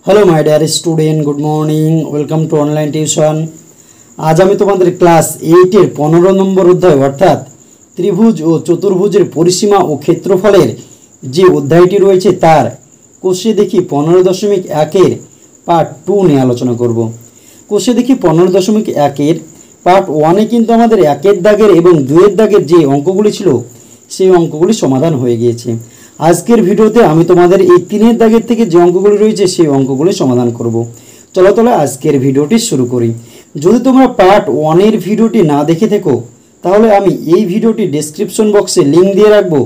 Hello my dear student good morning welcome to online tuition. आज আমি তোমাদের class 8 এর 15 নম্বর অধ্যায় অর্থাৎ ত্রিভুজ ও চতুর্ভুজের পরিসীমা ও ক্ষেত্রফলের যে অধ্যায়টি রয়েছে তার কোষে দেখি 15.1 এর পার্ট 2 নিয়ে আলোচনা করব। কোষে দেখি 15.1 এর পার্ট 1 এ কিন্তু আমাদের 1 এর দাগের এবং 2 এর দাগের যে অঙ্কগুলি ছিল সেই অঙ্কগুলি সমাধান হয়ে গিয়েছে। আজকের ভিডিওতে আমি তোমাদের এই 3 এর দাগের থেকে যে অঙ্কগুলি রয়েছে সেই অঙ্কগুলি সমাধান করব। চলো তাহলে আজকের ভিডিওটি শুরু করি। যদি তোমরা পার্ট 1 এর ভিডিওটি না দেখে থাকো তাহলে আমি এই ভিডিওটি ডেসক্রিপশন বক্সে লিংক দিয়ে রাখবো,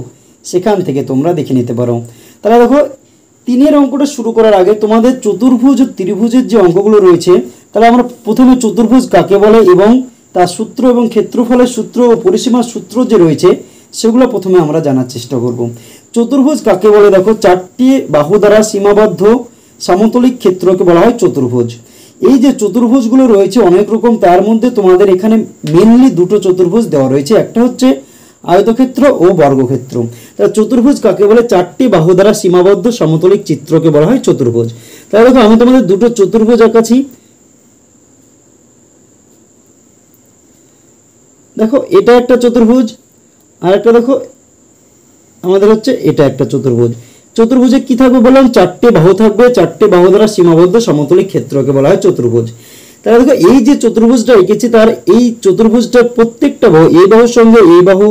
সেখান থেকে তোমরা দেখে নিতে পারো। তাহলে দেখো 3 এর অঙ্কটা শুরু করার আগে তোমাদের চতুর্ভুজ ও ত্রিভুজের যে অঙ্কগুলো রয়েছে তাহলে আমরা প্রথমে চতুর্ভুজ কাকে বলে এবং তার সূত্র এবং ক্ষেত্রফলের সূত্র ও পরিসীমার সূত্র যে রয়েছে সেগুলো প্রথমে আমরা জানার চেষ্টা করব। চতুর্ভুজ কাকে বলে দেখো, 4টি বাহু দ্বারা সীমাবদ্ধ সমতলিক ক্ষেত্রকে বলা হয় চতুর্ভুজ। এই যে চতুর্ভুজগুলো রয়েছে অনেক রকম, তার মধ্যে তোমাদের এখানে মেইনলি দুটো চতুর্ভুজ দেওয়া রয়েছে, একটা হচ্ছে আয়তক্ষেত্র ও বর্গক্ষেত্র। তাহলে চতুর্ভুজ কাকে বলে, 4টি বাহু দ্বারা সীমাবদ্ধ সমতলিক চিত্রকে বলা হয় চতুর্ভুজ। তাহলে দেখো আমি তোমাদের দুটো চতুর্ভুজ আঁকাছি। দেখো এটা একটা চতুর্ভুজ আর একটা দেখো আমাদের হচ্ছে এটা একটা চতুর্ভুজ। চতুর্ভুজে কি থাকবে বললাম, 4টে বাহু থাকবে, 4টে বাহু দ্বারা সীমাবদ্ধ সমতলিক ক্ষেত্রকে বলা হয় চতুর্ভুজ। তাহলে দেখো এই যে চতুর্ভুজটা এঁকেছি তার এই চতুর্ভুজটার প্রত্যেকটা বাহু, এই বাহুর সঙ্গে এই বাহু,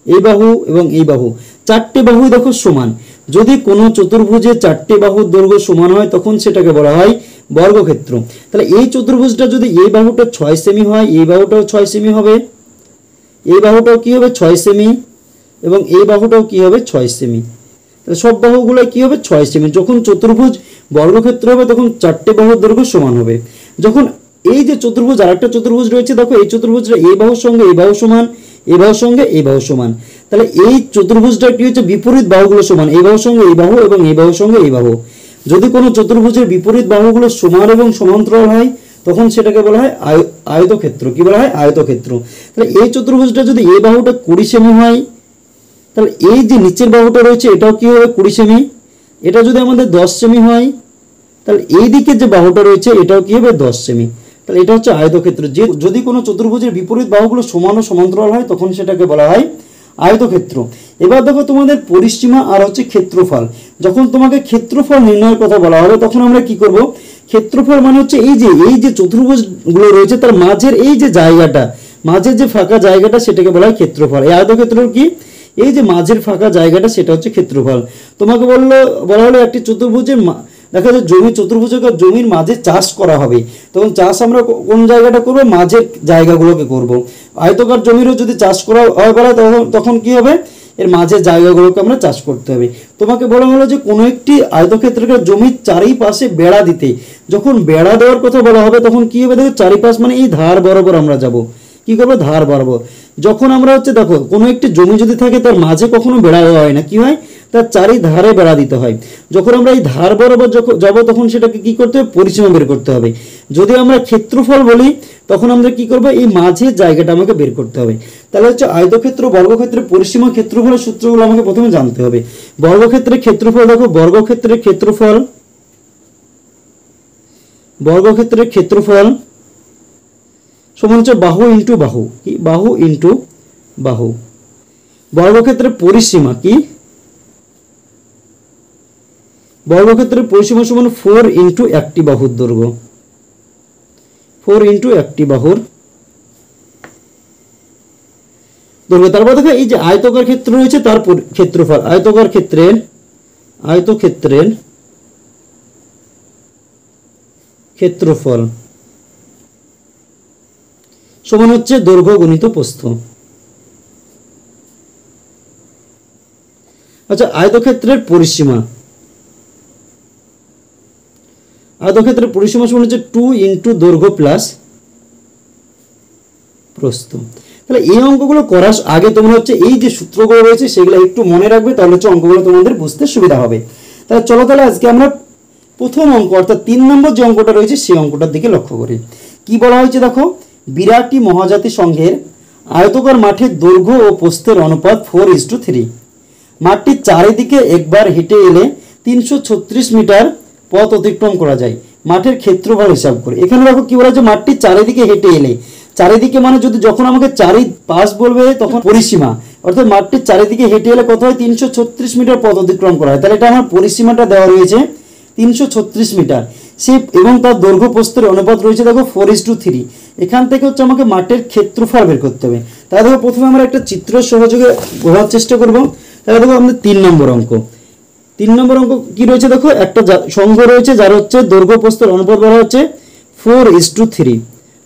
এই বাহু এবং এই বাহু, 4টে বাহু দেখো সমান। যদি কোনো চতুর্ভুজে 4টে বাহুর দৈর্ঘ্য সমান হয় তখন সেটাকে বলা হয় বর্গক্ষেত্র। তাহলে এই চতুর্ভুজটা যদি এই বাহুটা 6 সেমি হয়, এই বাহুটাও 6 সেমি হবে, এই বাহুটাও কি হবে 6 সেমি এবং এই বাহুটাও কি হবে 6 সেমি। তাহলে সব বাহুগুলো কি হবে 6 সেমি। যখন চতুর্ভুজ বর্গক্ষেত্র হবে তখন 4টে বাহুর দৈর্ঘ্য সমান হবে। যখন এই যে চতুর্ভুজ আরেকটা চতুর্ভুজ রয়েছে দেখো, এই চতুর্ভুজটা এই বাহুর সঙ্গে এই বাহু সমান, এই বাহুর সঙ্গে এই বাহু সমান। তাহলে এই চতুর্ভুজটা কি হচ্ছে বিপরীত বাহুগুলো সমান, এই বাহুর সঙ্গে এই বাহু এবং এই বাহুর সঙ্গে এই বাহু। যদি কোনো চতুর্ভুজের বিপরীত বাহুগুলো সমান এবং সমান্তরাল হয় তখন সেটাকে বলা হয় আয়তক্ষেত্র। কি বলা হয়? আয়তক্ষেত্র। তাহলে এই চতুর্ভুজটা যদি এই বাহুটা 20 সেমি হয় তাহলে এই যে নিচের বাহুটা রয়েছে এটাও কি হবে 20 সেমি। এটা যদি আমাদের 10 সেমি হয় তাহলে এই দিকের যে বাহুটা রয়েছে এটাও কি হবে 10 সেমি। তাহলে এটা হচ্ছে আয়তক্ষেত্র। যে যদি কোনো চতুর্ভুজের বিপরীত বাহুগুলো সমান ও সমান্তরাল হয় তখন সেটাকে বলা হয় আয়তক্ষেত্র। এবার দেখো তোমাদের পরিসীমা আর হচ্ছে ক্ষেত্রফল। যখন তোমাকে ক্ষেত্রফল নির্ণয়ের কথা বলা হবে তখন আমরা কি করব, ক্ষেত্রফল মানে হচ্ছে এই যে চতুর্ভুজগুলো রয়েছে তার মাঝের এই যে জায়গাটা, মাঝের যে ফাঁকা জায়গাটা সেটাকে বলা হয় ক্ষেত্রফল। এই আয়তক্ষেত্রের কি এই যে মাঝের ফাঁকা জায়গাটা সেটা হচ্ছে ক্ষেত্রফল। তোমাকে বলা হলো একটি চতুর্ভুজের দেখা যায় জমি, চতুর্ভুজের জমির মাঝে চাষ করা হবে, তখন চাষ আমরা কোন জায়গাটা করব, মাঝের জায়গাগুলোকে করব। আয়তকার জমিরও যদি চাষ করা হয় বলা তখন কি হবে, এর মাঝের জায়গাগুলোকে আমরা চাষ করতে হবে। তোমাকে বলা হলো যে কোনো একটি আয়তক্ষেত্রের জমির চারিপাশে বেড়া দিতে। যখন বেড়া দেওয়ার কথা বলা হবে তখন কি হবে, দেখো চারিপাশ মানে এই ধার বরাবর আমরা যাব, কি করবো ধার বরাবর। যখন আমরা হচ্ছে দেখো কোনো একটি জমি যদি থাকে তার মাঝে কখনো বেড়া দেওয়া হয় না, কি হয় তার চারিধারে বেড়া দিতে হয়। যখন আমরা এই ধার বরাবর যাব তখন সেটাকে কি করতে হবে, পরিসীমা বের করতে হবে। যদি আমরা ক্ষেত্রফল বলি তখন আমরা কি করবো, এই মাঝের জায়গাটা আমাকে বের করতে হবে। তাহলে হচ্ছে আয়তক্ষেত্র বর্গক্ষেত্রের পরিসীমা ক্ষেত্রফলের সূত্রগুলো আমাকে প্রথমে জানতে হবে। বর্গক্ষেত্রের ক্ষেত্রফল দেখো, বর্গক্ষেত্রের ক্ষেত্রফল সমান হচ্ছে বাহু ইন্টু বাহু, কি বাহু ইন্টু বাহু। বর্গক্ষেত্রের পরিসীমা কি, বর্গক্ষেত্রের পরিসীমা সমান 4 ইন্টু একটি বাহুর দৈর্ঘ্য, 4 ইন্টু একটি বাহুর দৈর্ঘ্য। তারপর দেখো এই যে আয়তকার ক্ষেত্র রয়েছে তার ক্ষেত্রফল, আয়তকার ক্ষেত্রের ক্ষেত্রফল সমান হচ্ছে দৈর্ঘ্য গুণিত প্রস্থ। আচ্ছা আয়তক্ষেত্রের পরিসীমা, আয়তক্ষেত্রের পরিসীমা সমান হচ্ছে 2 ইন্টু দৈর্ঘ্য প্লাস প্রস্থ। তাহলে এই অঙ্কগুলো করার আগে তোমরা হচ্ছে এই যে সূত্রগুলো রয়েছে সেগুলো একটু মনে রাখবে, তাহলে হচ্ছে অঙ্কগুলো তোমাদের বুঝতে সুবিধা হবে। তাহলে চলো তাহলে আজকে আমরা প্রথম অঙ্ক অর্থাৎ 3 নম্বর যে অঙ্কটা রয়েছে সেই অঙ্কটার দিকে লক্ষ্য করি। কি বলা হয়েছে দেখো, বিরাটি মহাজাতি সংঘের আয়তকার মাঠের দৈর্ঘ্য ও প্রস্থের অনুপাত 4:3। মাঠটির চারিদিকে একবার হেঁটে এলে 336 মিটার পথ অতিক্রম করা যায় মাঠের ক্ষেত্রফল হিসাব করে। এখানে দেখো কি বলা হচ্ছে, মাঠটির চারিদিকে হেঁটে এলে, চারিদিকে মানে যদি যখন আমাকে চারি পাশ বলবে তখন পরিসীমা, অর্থাৎ মাঠটির চারিদিকে হেঁটে এলে কত হয়, 336 মিটার পথ অতিক্রম করা হয়। তাহলে এটা আমার পরিসীমাটা দেওয়া রয়েছে 336 মিটার, সে এবং তার দৈর্ঘ্য প্রস্থের অনুপাত রয়েছে দেখো 4:3। এখান থেকে হচ্ছে আমাকে মাঠের ক্ষেত্রফল বের করতে হবে। তাহলে দেখো প্রথমে আমরা একটা চিত্র সহযোগে বোঝার চেষ্টা করব। তাহলে দেখো আমাদের 3 নম্বর অঙ্ক, 3 নম্বর অঙ্ক কি রয়েছে দেখো, একটা সংখ্যা রয়েছে যার হচ্ছে দৈর্ঘ্য প্রস্থের অনুপাত বলা হচ্ছে 4:3।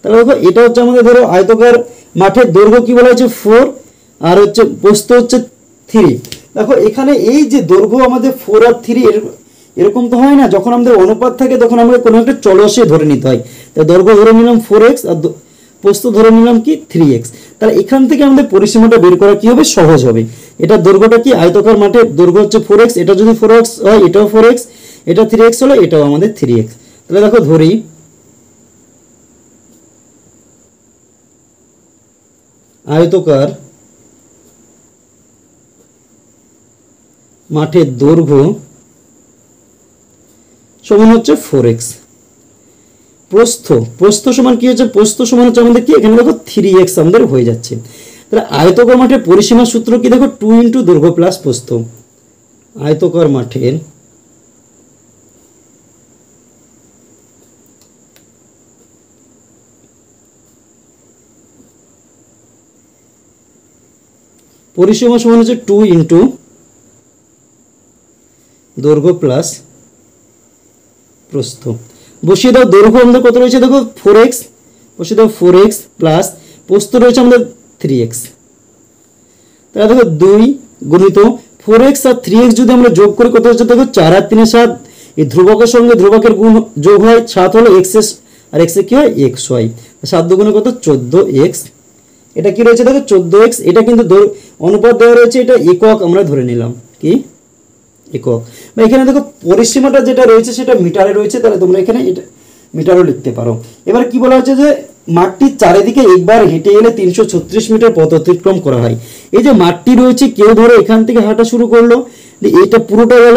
তাহলে দেখো এটা হচ্ছে আমাদের ধরো আয়তকার মাঠের দৈর্ঘ্য কি বলা হচ্ছে 4 আর হচ্ছে প্রস্থ হচ্ছে 3। দেখো এখানে এই যে দৈর্ঘ্য আমাদের 4 আর 3 এরকম তো হয় না, যখন আমাদের অনুপাত থাকে তখন আমাদের কোনো একটা চলরাশি ধরে নিতে হয়। তাই দৈর্ঘ্য ধরে নিলাম 4x আর প্রস্থ ধরে নিলাম কি 3x। তাহলে এখান থেকে আমাদের পরিসীমাটা বের করা কি হবে, সহজ হবে। এটা দৈর্ঘ্যটা কি, আয়তকার মাঠের দৈর্ঘ্য হচ্ছে 4x, এটা যদি 4x হয় এটাও 4x, এটা 3x হলো এটাও আমাদের 3x। তাহলে দেখো ধরি আয়তকার মাঠের দৈর্ঘ্য সমান হচ্ছে 4x, প্রস্থ সমান কি হচ্ছে, প্রস্থ সমান হচ্ছে আমাদের কি, এখানে দেখো 3x আমাদের হয়ে যাচ্ছে। তাহলে আয়তকার মাঠের পরিসীমার সূত্র কি দেখো, 2 × দৈর্ঘ্য প্লাস প্রস্থ। আয়তকার মাঠের পরিসীমা সমান হচ্ছে 2 × দৈর্ঘ্য প্লাস প্রস্থ। বসিয়ে দাও, দৈর্ঘ্য আমাদের কত রয়েছে দেখো 4x, বসিয়ে দাও 4x প্লাস প্রস্থ রয়েছে আমাদের 3x। তাহলে দেখো 2 গুণিত 4x আর 3x যদি আমরা যোগ করি কত হচ্ছে দেখো 4 আর 3 7, এই ধ্রুবকের সঙ্গে ধ্রুবকের গুণ যোগ হয় 7 হলো x আর x এ কি হয় x হয়, 7 দুগুণে কত 14x। এটা কি রয়েছে দেখো 14x, এটা কিন্তু অনুপাত দেওয়া রয়েছে, এটা একক আমরা ধরে নিলাম কি একক। বা এখানে দেখো পরিসীমাটা যেটা রয়েছে সেটা মিটারে রয়েছে, তাহলে তোমরা এখানে এটা মিটারও লিখতে পারো। এবার কি বলা হচ্ছে যে মাঠটির চারিদিকে একবার হেঁটে এলে 336 মিটার পথ অতিক্রম করা হয়। এই যে মাঠটি রয়েছে, কেউ ধরো এখান থেকে হাঁটা শুরু করলো, এটা পুরোটা গেল,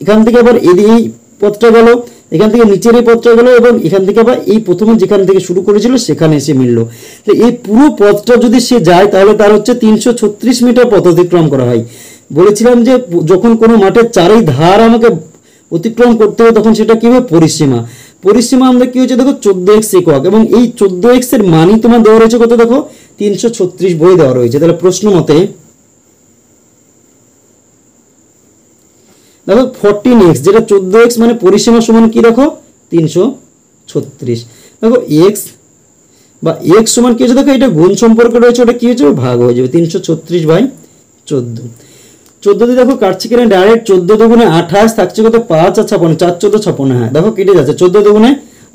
এখান থেকে আবার এই পথটা গেল, এখান থেকে নিচের এই পথটা গেল, এবং এখান থেকে আবার এই প্রথমে যেখান থেকে শুরু করেছিল সেখানে এসে মিললো। তো এই পুরো পথটা যদি সে যায় তাহলে তার হচ্ছে 336 মিটার পথ অতিক্রম করা হয়। বলেছিলাম যে যখন কোনো মাঠের চারি ধার আমাকে অতিক্রম করতে হবে তখন সেটা কি হবে, পরিসীমা। পরিসীমা আমরা কি হচ্ছে দেখো 14x একক, এবং এই 14x এর মানই তোমার দেওয়া রয়েছে কত দেখো 336 বই দেওয়া রয়েছে। তাহলে প্রশ্ন মতে দেখো 14x, যেটা 14x মানে পরিসীমা সমান কি দেখো 336। দেখো x বা x সমান কি হচ্ছে দেখো, এটা গুণ সম্পর্কে রয়েছে, ওটা কি হচ্ছে ভাগ হয়ে যাবে 336/14। 14 দিয়ে দেখো কাটছে কিনা ডাইরেক্ট, 14 দুগুণে 28 থাকছে কত 5 আর 56, 4 14 56, হ্যাঁ দেখো কেটে যাচ্ছে, 14 দুগুণে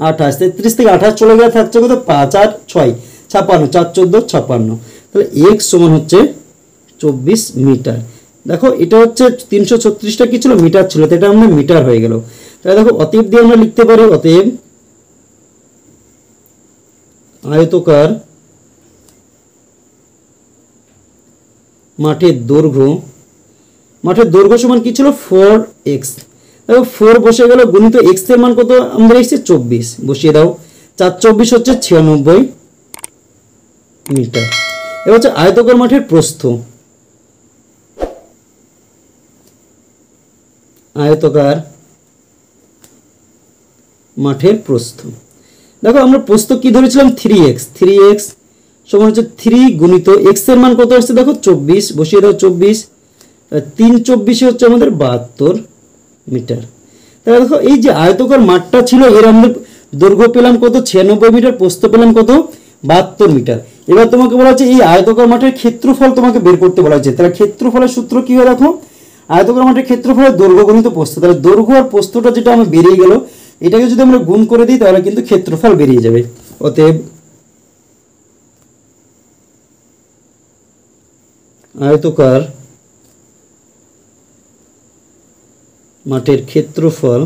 28, 33 থেকে 28 চলে গেলে থাকছে কত 5 আর 6 56, 4 14 56। তাহলে x সমান হচ্ছে 24 মিটার। দেখো এটা হচ্ছে 336টা কি ছিল, মিটার ছিল, তো এটা আমরা মিটার হয়ে গেল। তাহলে দেখো অতএব দিয়ে আমরা লিখতে পারি, অতএব আয়তকার মাঠের দৈর্ঘ্য সমান কি ছিল 4x। দেখো 4 বসে গেল, গুণিত x এর মান কত আমরা এসেছে 24, বসিয়ে দাও 4 24 হচ্ছে 96 মিটার। এবার হচ্ছে আয়তকার মাঠের প্রস্থ, আয়তকার মাঠের প্রস্থ। দেখো আমরা প্রস্থ কি ধরেছিলাম 3x সমান হচ্ছে 3 গুণিত x এর মান কত আসছে দেখো 24, বসিয়ে দাও 24, 3 24 হচ্ছে আমাদের 72 মিটার। তাহলে দেখো এই যে আয়তকার মাঠটা ছিল এর আমরা দৈর্ঘ্য পেলাম কত 96 মিটার, প্রস্থ পেলাম কত 72 মিটার। এবার তোমাকে বলা হচ্ছে এই আয়তকার মাঠের ক্ষেত্রফল তোমাকে বের করতে বলা হচ্ছে। তাহলে ক্ষেত্রফলের সূত্র কি হয় দেখো, আয়তকার মাঠের ক্ষেত্রফলের দৈর্ঘ্য গুণিত প্রস্থ। তাহলে দৈর্ঘ্য আর প্রস্থটা যেটা আমার বেরিয়ে গেল, এটাকে যদি আমরা গুণ করে দিই তাহলে কিন্তু ক্ষেত্রফল বেরিয়ে যাবে। অতএব আয়তকার মাঠের ক্ষেত্রফল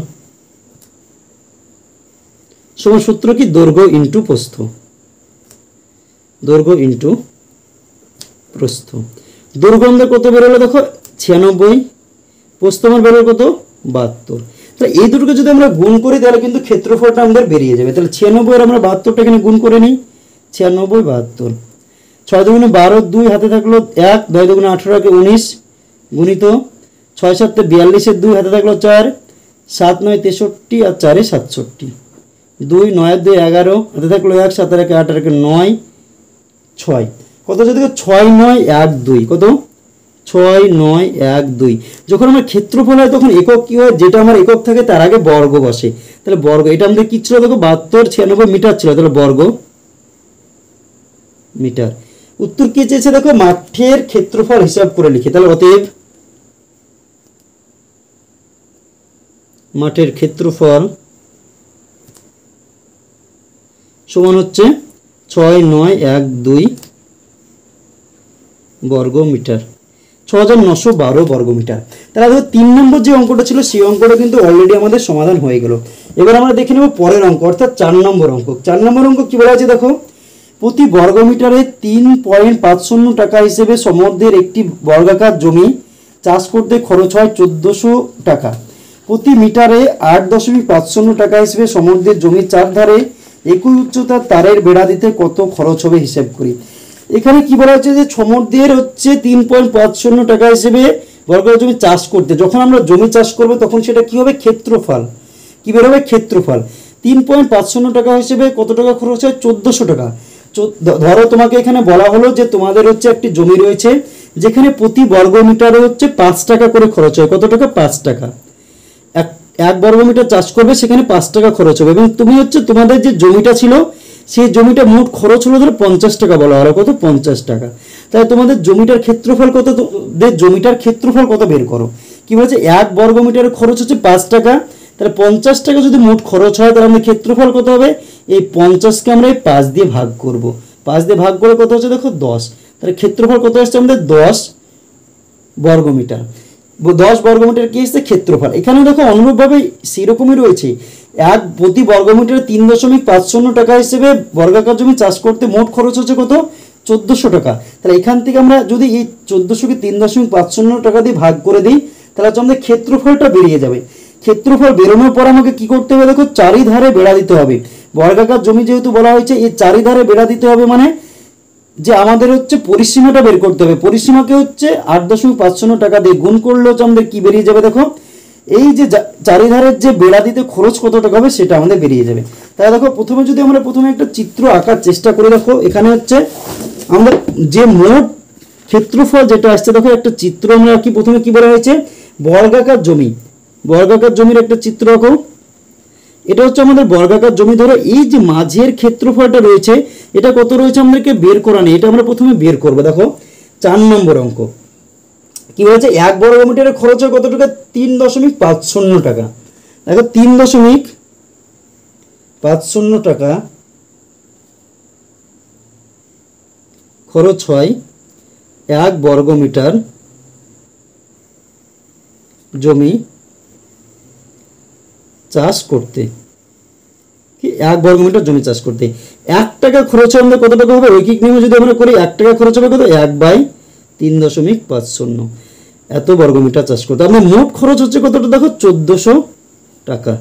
সমান সূত্র কি, দৈর্ঘ্য ইন্টু প্রস্থ, দৈর্ঘ্য ইন্টু প্রস্থ। দৈর্ঘ্য আমাদের কত বেরোলো দেখো 96, প্রস্থ আমার বেরোলো কত 72। তাহলে এই দুটোকে যদি আমরা গুণ করি তাহলে কিন্তু ক্ষেত্রফলটা আমাদের বেরিয়ে যাবে। তাহলে 96 এর আমরা 72টা এখানে গুণ করে নিই, 96 72, 6 দুগুণে 12, 2 হাতে থাকলো 1, 9 দুগুণে 18 কে 19 গুণিত 6 7 42 এর 2 হাতে থাকলো 4, 7 9 63 আর 4 67, 2 9 2 11 হাতে থাকলো 1, 7 1 8 1 9 6, কত যদি 6 9 1 2, কত 6 9 1 2। যখন আমার ক্ষেত্রফল হয় তখন একক কি হয়, যেটা আমার একক থাকে তার আগে বর্গ বসে। তাহলে বর্গ, এটা আমাদের কি ছিল দেখো 72 96 মিটার ছিল, তাহলে বর্গ মিটার। উত্তর কি চেয়েছে দেখো, মাঠের ক্ষেত্রফল হিসাব করে লিখে। তাহলে অতএব মাঠের ক্ষেত্রফল সমান হচ্ছে 6 9 1 2 বর্গ মিটার, 6912 বর্গ মিটার। তাহলে দেখো 3 নম্বর যে অঙ্কটা ছিল সেই অঙ্কটা কিন্তু অলরেডি আমাদের সমাধান হয়ে গেল। এবার আমরা দেখে নেব পরের অঙ্ক, অর্থাৎ 4 নম্বর অঙ্ক। 4 নম্বর অঙ্ক কি বলা আছে দেখো, প্রতি বর্গ মিটারে 3.50 টাকা হিসেবে সমুদ্রের একটি বর্গাকার জমি চাষ করতে খরচ হয় 1400 টাকা। প্রতি মিটারে 8.50 টাকা হিসেবে সমুদ্রের জমির চারধারে একই উচ্চতার তারের বেড়া দিতে কত খরচ হবে হিসাব করি। এখানে কি বলা হচ্ছে যে সমুদ্রের হচ্ছে 3.50 টাকা হিসেবে বর্গাকার জমি চাষ করতে, যখন আমরা জমি চাষ করব তখন সেটা কি হবে, ক্ষেত্রফল কি বের হবে, ক্ষেত্রফল। 3.50 টাকা হিসেবে কত টাকা খরচ হয়, 1400 টাকা। ধরো তোমাকে এখানে বলা হলো যে তোমাদের হচ্ছে একটি জমি রয়েছে যেখানে প্রতি বর্গ মিটারে হচ্ছে 5 টাকা করে খরচ হয়, কত টাকা, 5 টাকা। এক বর্গ মিটার চাষ করবে সেখানে 5 টাকা খরচ হবে, এবং তুমি হচ্ছে তোমাদের যে জমিটা ছিল সেই জমিটা মোট খরচ হলো ধরো 50 টাকা, বলা হলো কত, 50 টাকা। তাহলে তোমাদের জমিটার ক্ষেত্রফল কত, জমিটার ক্ষেত্রফল কত বের করো। কি বলছে, 1 বর্গ মিটারের খরচ হচ্ছে 5 টাকা, তাহলে 50 টাকা যদি মোট খরচ হয় তাহলে আমাদের ক্ষেত্রফল কত হবে, এই 50কে আমরা এই 5 দিয়ে ভাগ করব, 5 দিয়ে ভাগ করে কত হচ্ছে দেখো 10, তাহলে ক্ষেত্রফল কত আসছে আমাদের 10 বর্গ মিটার। 10 বর্গ মিটার কি আসছে, ক্ষেত্রফল। এখানে দেখো অনুরূপভাবে সেরকমই রয়েছে, এক প্রতি বর্গ মিটারে 3.50 টাকা হিসেবে বর্গাকার জমি চাষ করতে মোট খরচ হচ্ছে কত, 1400 টাকা। তাহলে এখান থেকে আমরা যদি এই 1400কে 3.50 টাকা দিয়ে ভাগ করে দিই তাহলে হচ্ছে আমাদের ক্ষেত্রফলটা বেরিয়ে যাবে। ক্ষেত্রফল বেরোনোর পর আমাকে কি করতে হবে দেখো, চারিধারে বেড়া দিতে হবে। বর্গাকার জমি যেহেতু বলা হয়েছে, এই চারিধারে বেড়া দিতে হবে, মানে যে আমাদের হচ্ছে পরিসীমাটা বের করতে হবে। পরিসীমাকে হচ্ছে 8.50 টাকা দিয়ে গুণ করলে হচ্ছে আমাদের কি বেরিয়ে যাবে দেখো, এই যে চারিধারের যে বেড়া দিতে খরচ কত টাকা হবে সেটা আমাদের বেরিয়ে যাবে। তাহলে দেখো প্রথমে যদি আমরা একটা চিত্র আঁকার চেষ্টা করি, দেখো এখানে হচ্ছে আমাদের যে মোট ক্ষেত্রফল যেটা আসছে, দেখো একটা চিত্র আমরা আঁকি। প্রথমে কি বলা হয়েছে, বর্গাকার জমি, বর্গাকার জমির একটা চিত্র আঁকো। এটা হচ্ছে আমাদের বর্গাকার জমি। ধরো এই যে মাঝের ক্ষেত্রফলটা রয়েছে এটা কত রয়েছে আমাদেরকে বের করা নেই, এটা আমরা প্রথমে বের করবো। দেখো 4 নম্বর অঙ্ক কি বলেছে, 1 বর্গ মিটারের খরচ হয় কত টাকা, 3.50 টাকা। দেখো 3.50 টাকা খরচ হয় 1 বর্গ মিটার জমি চাষ করতে, কি 1 বর্গ মিটার জমি চাষ করতে 1 টাকা খরচ হয় আমাদের কত টাকা হবে, ঐকিক নিয়মে যদি আমরা করি 1 টাকা খরচ হবে কত, 1/3.50 এত বর্গ মিটার চাষ করতে। আমাদের মোট খরচ হচ্ছে কতটা দেখো, 1400 টাকা।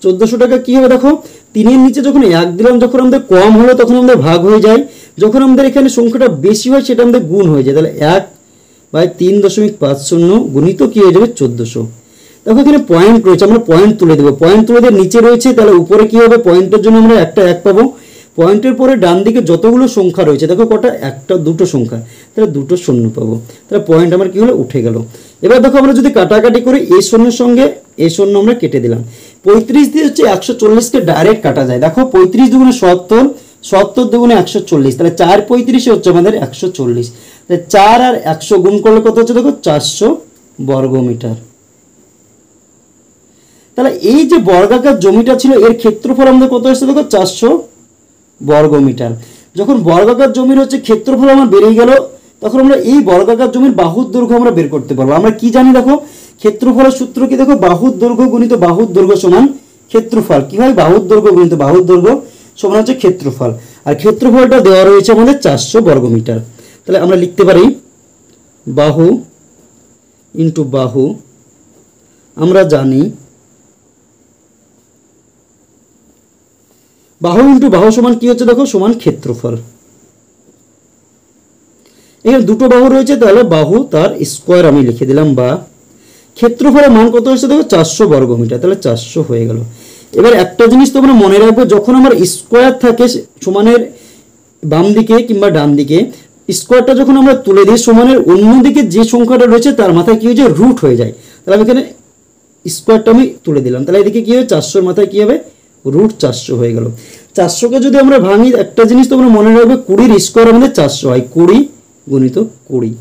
1400 টাকা কি হবে দেখো, 3-এর নিচে যখন 1 দিলাম, যখন আমাদের কম হলো তখন আমাদের ভাগ হয়ে যায়, যখন আমাদের এখানে সংখ্যাটা বেশি হয় সেটা আমাদের গুণ হয়ে যায়। তাহলে 1/3.50 গুণিত কি হয়ে যাবে 1400। দেখো এখানে পয়েন্ট রয়েছে, আমরা পয়েন্ট তুলে দেবো। পয়েন্ট তুলে দিয়ে নিচে রয়েছে, তাহলে উপরে কি হবে, পয়েন্টের জন্য আমরা একটা 1 পাবো। পয়েন্টের পরে ডান দিকে যতগুলো সংখ্যা রয়েছে দেখো কটা, একটা দুটো সংখ্যা, তাহলে দুটো শূন্য পাবো। তাহলে পয়েন্ট আমার কি হলো, উঠে গেল। এবার দেখো আমরা যদি কাটাকাটি করি, এই শূন্যের সঙ্গে এই শূন্য আমরা কেটে দিলাম। 35 দিয়ে হচ্ছে 140কে ডাইরেক্ট কাটা যায়। দেখো 35 দুগুণে 70, 70 দুগুণে 140, তাহলে 4 35 হচ্ছে আমাদের 140। তাহলে 4 আর 100 গুণ করলে কত হচ্ছে দেখো, 400 বর্গ মিটার। তাহলে এই যে বর্গাকার জমিটা ছিল এর ক্ষেত্রফল আমাদের কত আসছে দেখো, 400 বর্গ মিটার। যখন বর্গাকার জমির হচ্ছে ক্ষেত্রফল আমার বেরিয়ে গেল, তখন আমরা এই বর্গাকার জমির বাহুর দৈর্ঘ্য আমরা বের করতে পারবো। আমরা কি জানি দেখো, ক্ষেত্রফলের সূত্র কি দেখো, বাহুর দৈর্ঘ্য গুণিত বাহুর দৈর্ঘ্য সমান ক্ষেত্রফল। কি হয়, বাহুর দৈর্ঘ্য গুণিত বাহুর দৈর্ঘ্য সমান হচ্ছে ক্ষেত্রফল। আর ক্ষেত্রফলটা দেওয়া রয়েছে আমাদের 400 বর্গ মিটার। তাহলে আমরা লিখতে পারি বাহু ইন্টু বাহু, আমরা জানি বাহু ইন্টু বাহু সমান কি হচ্ছে দেখো, সমান ক্ষেত্রফল। এখানে দুটো বাহু রয়েছে, তাহলে বাহু তার স্কোয়ার আমি লিখে দিলাম, বা ক্ষেত্রফলের মান কত হচ্ছে দেখো 400 বর্গমিটার, তাহলে 400 হয়ে গেল। এবার একটা জিনিস তোমরা মনে রাখবে, যখন আমার স্কোয়ার থাকে সমানের বাম দিকে কিংবা ডান দিকে, স্কোয়ারটা যখন আমরা তুলে দিই সমানের অন্যদিকে যে সংখ্যাটা রয়েছে তার মাথায় কি হয়ে যায়, রুট হয়ে যায়। তাহলে আমি এখানে স্কোয়ারটা আমি তুলে দিলাম, তাহলে এদিকে কি হবে, 400-র মাথায় কি হবে, রুট 400 হয়ে গেল। 400কে যদি আমরা ভাঙি, একটা জিনিস তোমরা মনে রাখবে, 20-র স্কোয়ার আমাদের 400 হয়, 20 গুণিত 20।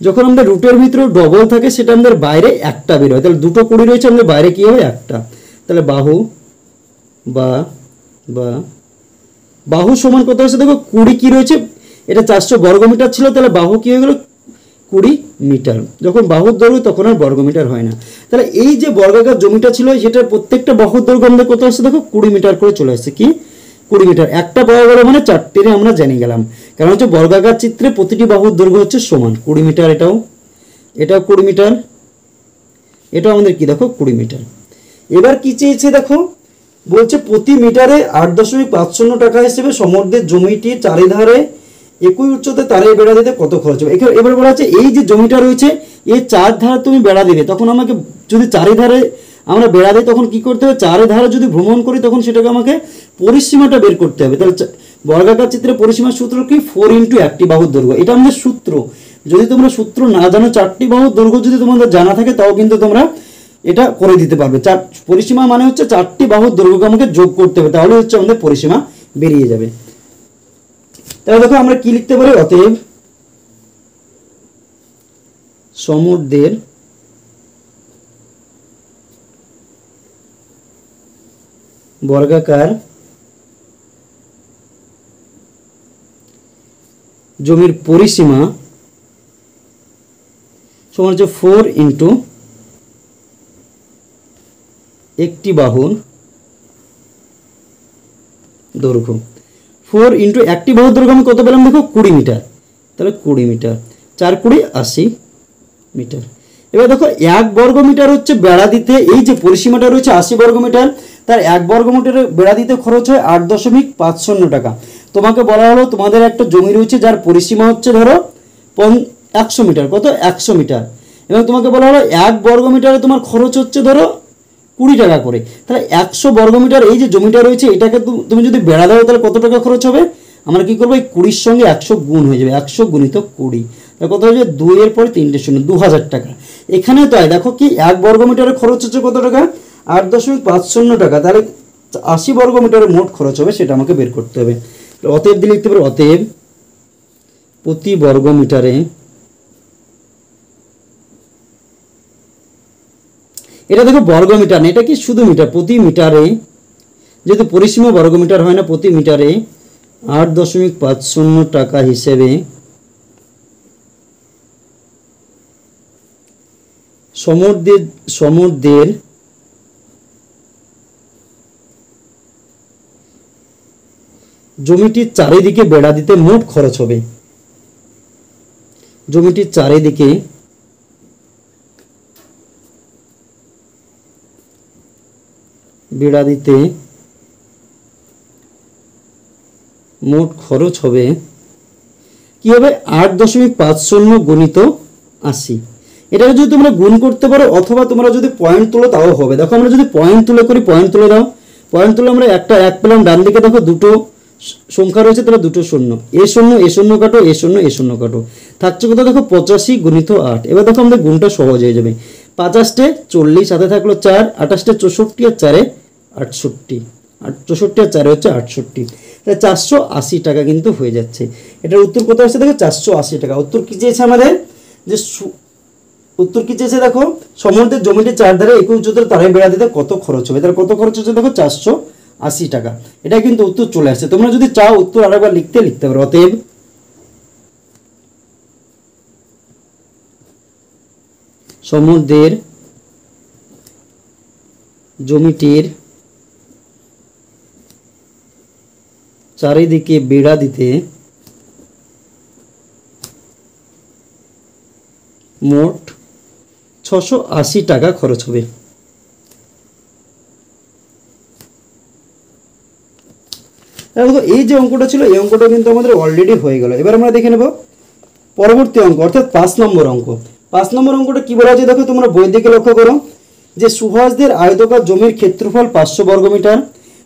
যখন আমাদের রুটের ভিতরে ডবল থাকে সেটা আমাদের বাইরে একটা বের হয়, তাহলে দুটো 20 রয়েছে, আমাদের বাইরে কি হবে, একটা। তাহলে বাহু বা বাহু সমান কত হচ্ছে দেখো, 20 কি রয়েছে, এটা 400 বর্গমিটার ছিল, তাহলে বাহু কি হয়ে গেল 20 মিটার। যখন বাহুর দৈর্ঘ্য তখন আর বর্গমিটার হয় না। তাহলে এই যে বর্গাকার জমিটা ছিল সেটার প্রত্যেকটা বাহুর দৈর্ঘ্য আমাদের কত আসছে দেখো, 20 মিটার করে চলে আসছে। কি 20 মিটার, একটা পাওয়া গেল মানে 4টেরে আমরা জেনে গেলাম, কারণ হচ্ছে বর্গাকার চিত্রে প্রতিটি বাহুর দৈর্ঘ্য হচ্ছে সমান 20 মিটার। এটাও 20 মিটার, এটাও আমাদের কি দেখো 20 মিটার। এবার কি চেয়েছে দেখো, বলছে প্রতি মিটারে 8.50 টাকা হিসেবে সমগ্র জমিটির চারিধারে একই উচ্চতে তারের বেড়া দিতে কত খরচ হবে। এবার বলা হচ্ছে এই যে জমিটা রয়েছে এই চার ধারে তুমি বেড়া দিবে, তখন আমাকে যদি চারিধারে আমরা বেড়া দিই তখন কি করতে হবে, চারিধারে যদি ভ্রমণ করি তখন সেটাকে আমাকে পরিসীমাটা বের করতে হবে। তাহলে বর্গাকার চিত্রে পরিসীমার সূত্র কি, 4 ইন্টু একটি বাহুর দৈর্ঘ্য, এটা আমাদের সূত্র। যদি তোমরা সূত্র না জানো, 4টি বাহুর দৈর্ঘ্য যদি তোমাদের জানা থাকে তাও কিন্তু তোমরা এটা করে দিতে পারবে। পরিসীমা মানে হচ্ছে 4টি বাহুর দৈর্ঘ্যকে আমাকে যোগ করতে হবে, তাহলে হচ্ছে আমাদের পরিসীমা বেরিয়ে যাবে। তাহলে দেখো আমরা কি লিখতে পারি, অতএব সমুদ্রের বর্গাকার জমির পরিসীমা সমান হচ্ছে 4 ইন্টু একটি বাহুর দৈর্ঘ্য। 4 ইন্টু একটি বাহুর দৈর্ঘ্য আমি কত পেলাম দেখো, 20 মিটার। তাহলে 20 মিটার, 4 20 80 মিটার। এবার দেখো 1 বর্গ মিটার হচ্ছে বেড়া দিতে, এই যে পরিসীমাটা রয়েছে 80 বর্গ মিটার, তার 1 বর্গ মিটারের বেড়া দিতে খরচ হয় 8.50 টাকা। তোমাকে বলা হলো তোমাদের একটা জমি রয়েছে যার পরিসীমা হচ্ছে ধরো 100 মিটার, কত 100 মিটার, এবং তোমাকে বলা হলো 1 বর্গ মিটারে তোমার খরচ হচ্ছে ধরো 20 টাকা করে। তাহলে 100 বর্গ মিটার এই যে জমিটা রয়েছে এটাকে তুমি যদি বেড়া দাও তাহলে কত টাকা খরচ হবে, আমরা কি করবো, এই 20-র সঙ্গে 100 গুণ হয়ে যাবে, 100 গুণিত 20, তাহলে কত হয়ে যাবে, 2 এর পরে 3টে শূন্য, 2000 টাকা। এখানে তাই দেখো কি 1 বর্গ মিটারের খরচ হচ্ছে কত টাকা, 8.50 টাকা, তাহলে 80 বর্গ মিটারের মোট খরচ হবে সেটা আমাকে বের করতে হবে। অতএব দিয়ে লিখতে পারো, অতএব প্রতি বর্গ মিটারে, এটা দেখো বর্গ মিটার না, এটা কি শুধু মিটার, প্রতি মিটারে, যেহেতু পরিসীমা বর্গ মিটার হয় না, প্রতি মিটারে 8.50 টাকা হিসেবে সমুদ্রের জমিটির চারিদিকে বেড়া দিতে মোট খরচ হবে। জমিটির চারিদিকে বেড়া দিতে মোট খরচ হবে কি হবে, 8.50 গুণিত 80। এটাকে যদি তোমরা গুণ করতে পারো অথবা তোমরা যদি পয়েন্ট তুলো তাও হবে। দেখো আমরা যদি পয়েন্ট তুলে করি, পয়েন্ট তুলে দাও, পয়েন্ট তুলে আমরা একটা 1 পেলাম, ডান দিকে দেখো দুটো সংখ্যা রয়েছে, তাহলে দুটো শূন্য, এ শূন্য কাটো, এ শূন্য কাটো, থাকছে কত দেখো 85 গুণিত 8। এবার দেখো আমাদের গুণটা সহজ হয়ে যাবে, 50টে 40, সাথে থাকলো 4, 28টে 64 আর 4-এ 68, 64 আর 4-এ হচ্ছে 68, তাহলে 480 টাকা কিন্তু হয়ে যাচ্ছে। এটার উত্তর কত আসছে দেখো, 480 টাকা। উত্তর কি চেয়েছে আমাদের, যে উত্তর কি চেয়েছে দেখো, সমুদ্রের জমিটির চারধারে একই উচ্চতার তারে বেড়া দিতে কত খরচ হবে, তার কত খরচ হচ্ছে দেখো 480 টাকা। এটা কিন্তু উত্তর চলে আসছে। তোমরা যদি চাও উত্তর আরেকবার লিখতে পারো, অতএব সমুদ্রের জমিটির চারিদিকে বেড়া দিতে মোট 680 টাকা খরচ হবে। দেখো এই যে অঙ্কটা ছিল এই অঙ্কটা কিন্তু আমাদের অলরেডি হয়ে গেল। এবার আমরা দেখে নেব পরবর্তী অঙ্ক, অর্থাৎ 5 নম্বর অঙ্ক। 5 নম্বর অঙ্কটা কি বলা আছে দেখো, তোমরা বই দিকে লক্ষ্য করো যে সুভাষদের আয়তকার জমির ক্ষেত্রফল 500 বর্গমিটার,